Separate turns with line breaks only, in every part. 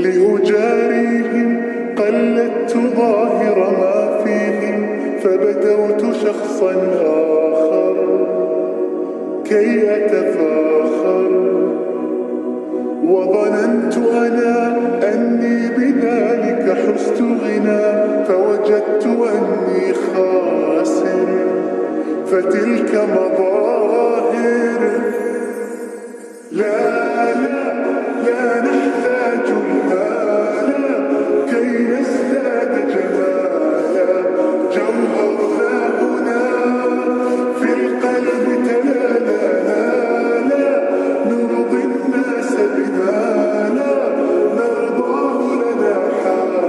لأجاريهم قلدت ظاهر ما فيهم فبدوت شخصا آخر كي أتفاخر وظننت أنا أني بذلك حزت غنى فوجدت أني خاسر فتلك مظاهر لا نحتاج المال كي نزداد جمالا جوهرنا هنا في القلب تلالا لا نرضي الناس بما لا نرضاه لنا حالا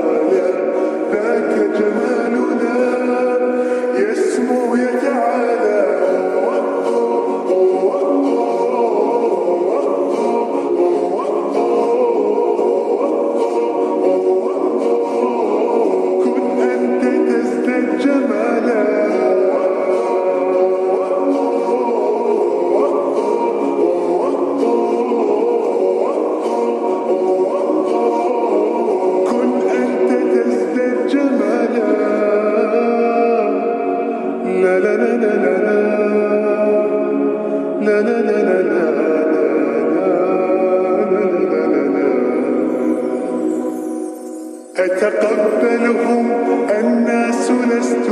ذاك جمالنا يسمو يتعالى كن أنت تزداد جمالا كن أنت تزداد جمالا لا لا لا لا لا لا لا لا لا أتقبلهم الناس لست